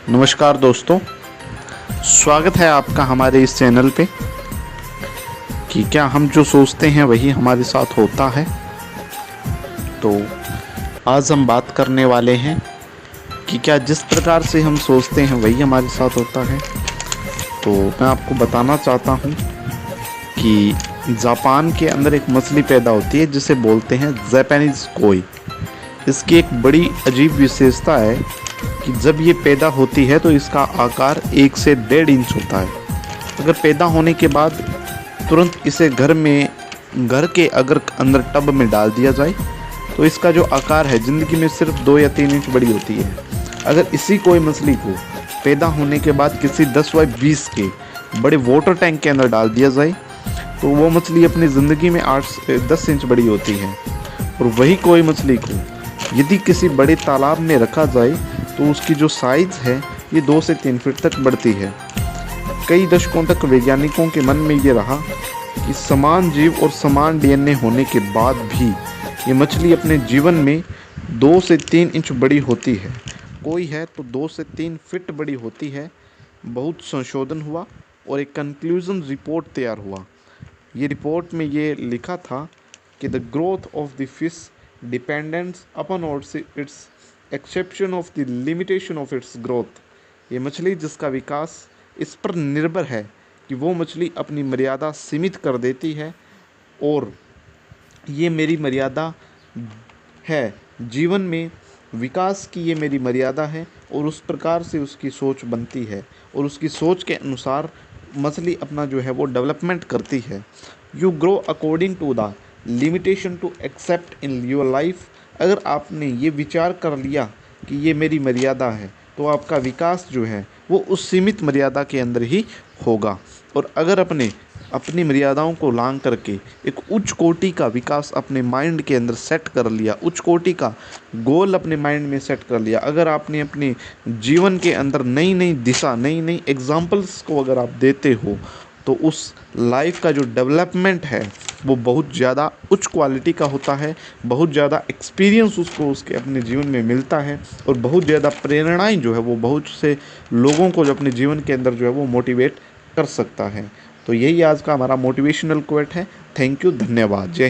नमस्कार दोस्तों, स्वागत है आपका हमारे इस चैनल पे कि क्या हम जो सोचते हैं वही हमारे साथ होता है। तो आज हम बात करने वाले हैं कि क्या जिस प्रकार से हम सोचते हैं वही हमारे साथ होता है। तो मैं आपको बताना चाहता हूँ कि जापान के अंदर एक मछली पैदा होती है जिसे बोलते हैं जापानीज कोई। इसकी एक बड़ी अजीब विशेषता है कि जब ये पैदा होती है तो इसका आकार 1 से 1.5 इंच होता है। अगर पैदा होने के बाद तुरंत इसे घर के अगर अंदर टब में डाल दिया जाए तो इसका जो आकार है ज़िंदगी में सिर्फ 2 या 3 इंच बड़ी होती है। अगर इसी कोई मछली को पैदा होने के बाद किसी 10 बाई 20 के बड़े वाटर टैंक के अंदर डाल दिया जाए तो वो मछली अपनी ज़िंदगी में 8 से 10 इंच बड़ी होती है। और वही कोई मछली को यदि किसी बड़े तालाब में रखा जाए तो उसकी जो साइज़ है ये 2 से 3 फीट तक बढ़ती है। कई दशकों तक वैज्ञानिकों के मन में ये रहा कि समान जीव और समान डीएनए होने के बाद भी ये मछली अपने जीवन में 2 से 3 इंच बड़ी होती है। कोई है तो 2 से 3 फीट बड़ी होती है। बहुत संशोधन हुआ और एक कंक्लूजन रिपोर्ट तैयार हुआ। ये रिपोर्ट में ये लिखा था कि the growth of the fish dependents upon its exception of the limitation of its growth. ये मछली जिसका विकास इस पर निर्भर है कि वो मछली अपनी मर्यादा सीमित कर देती है और ये मेरी मर्यादा है जीवन में विकास की, ये मेरी मर्यादा है और उस प्रकार से उसकी सोच बनती है और उसकी सोच के अनुसार मछली अपना जो है वो डेवलपमेंट करती है। You grow according to the limitation to accept in your life. अगर आपने ये विचार कर लिया कि ये मेरी मर्यादा है तो आपका विकास जो है वो उस सीमित मर्यादा के अंदर ही होगा। और अगर अपनी मर्यादाओं को लांघ करके एक उच्च कोटि का विकास अपने माइंड के अंदर सेट कर लिया, उच्च कोटि का गोल अपने माइंड में सेट कर लिया, अगर आपने अपने जीवन के अंदर नई नई दिशा, नई नई एग्जाम्पल्स को अगर आप देते हो तो उस लाइफ का जो डेवलपमेंट है वो बहुत ज़्यादा उच्च क्वालिटी का होता है। बहुत ज़्यादा एक्सपीरियंस उसको उसके अपने जीवन में मिलता है और बहुत ज़्यादा प्रेरणाएं जो है वो बहुत से लोगों को जो अपने जीवन के अंदर जो है वो मोटिवेट कर सकता है। तो यही आज का हमारा मोटिवेशनल क्वोट है। थैंक यू, धन्यवाद, जय।